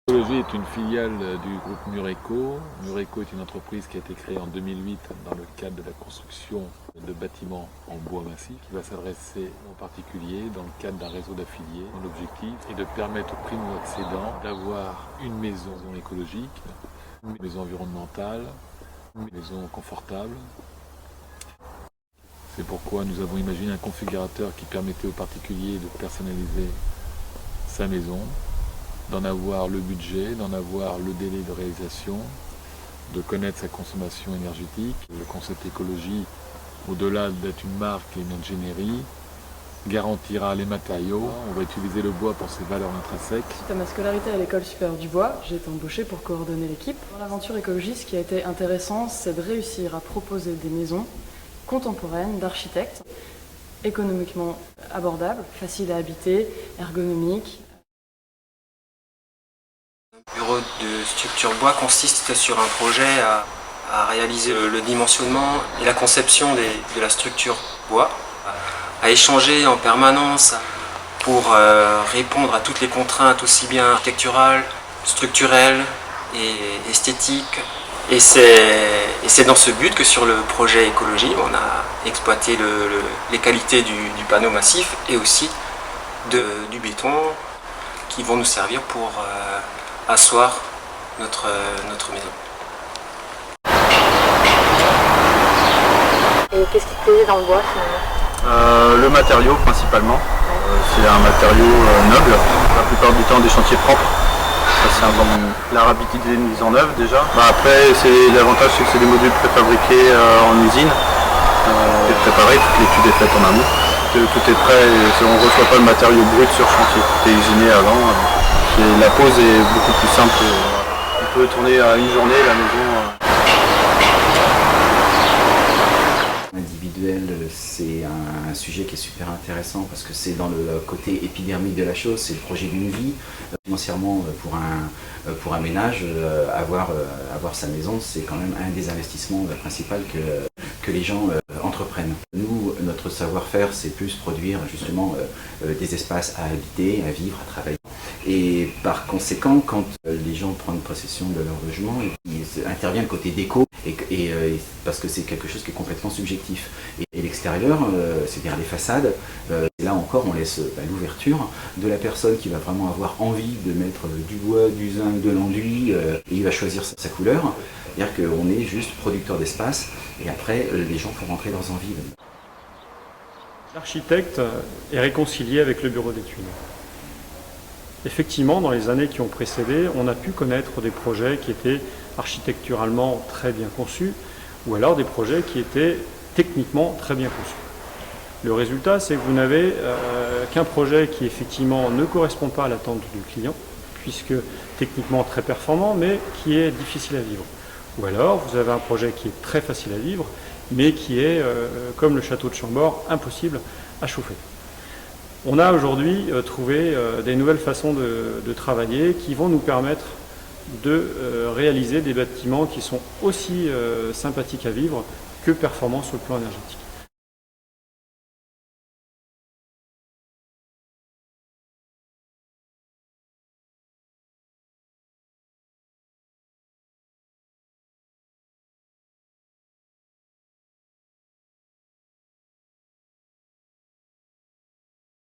Écologie est une filiale du groupe Mureco. Mureco est une entreprise qui a été créée en 2008 dans le cadre de la construction de bâtiments en bois massif qui va s'adresser aux particuliers dans le cadre d'un réseau d'affiliés. L'objectif est de permettre aux primo-accédants d'avoir une maison écologique, une maison environnementale, une maison confortable. C'est pourquoi nous avons imaginé un configurateur qui permettait aux particuliers de personnaliser sa maison, d'en avoir le budget, d'en avoir le délai de réalisation, de connaître sa consommation énergétique. Le concept écologie, au-delà d'être une marque et une ingénierie, garantira les matériaux. On va utiliser le bois pour ses valeurs intrinsèques. Suite à ma scolarité à l'école supérieure du bois, j'ai été embauchée pour coordonner l'équipe. Dans l'aventure écologie, ce qui a été intéressant, c'est de réussir à proposer des maisons contemporaines d'architectes, économiquement abordables, faciles à habiter, ergonomiques. Le bureau de structure bois consiste sur un projet à réaliser le dimensionnement et la conception de la structure bois, à échanger en permanence pour répondre à toutes les contraintes aussi bien architecturales, structurelles et esthétiques. Et c'est dans ce but que sur le projet écologie, on a exploité les qualités du panneau massif et aussi du béton qui vont nous servir pour asseoir notre maison. Et qu'est-ce qui te plaisait dans le bois finalement? Le matériau principalement. C'est un matériau noble, la plupart du temps des chantiers propres. C'est la rapidité de mise en œuvre déjà. Après, l'avantage c'est que c'est des modules préfabriqués en usine, et préparés, toute l'étude est faite en amont. Tout est prêt, on ne reçoit pas le matériau brut sur chantier, tout est usiné avant. La pose est beaucoup plus simple. On peut tourner à une journée la maison. Individuel, c'est un sujet qui est super intéressant parce que c'est dans le côté épidermique de la chose, c'est le projet d'une vie. Financièrement, pour un ménage, avoir sa maison, c'est quand même un des investissements principaux que les gens entreprennent. Nous, notre savoir-faire, c'est plus produire justement des espaces à habiter, à vivre, à travailler. Et par conséquent, quand les gens prennent possession de leur logement, intervient le côté déco, parce que c'est quelque chose qui est complètement subjectif. Et l'extérieur, c'est-à-dire les façades, là encore on laisse l'ouverture de la personne qui va vraiment avoir envie de mettre du bois, du zinc, de l'enduit, et il va choisir sa couleur. C'est-à-dire qu'on est juste producteur d'espace, et après les gens font rentrer leurs envies. L'architecte est réconcilié avec le bureau d'études. Effectivement, dans les années qui ont précédé, on a pu connaître des projets qui étaient architecturalement très bien conçus, ou alors des projets qui étaient techniquement très bien conçus. Le résultat, c'est que vous n'avez qu'un projet qui effectivement ne correspond pas à l'attente du client, puisque techniquement très performant, mais qui est difficile à vivre. Ou alors, vous avez un projet qui est très facile à vivre, mais qui est, comme le château de Chambord, impossible à chauffer. On a aujourd'hui trouvé des nouvelles façons de travailler qui vont nous permettre de réaliser des bâtiments qui sont aussi sympathiques à vivre que performants sur le plan énergétique.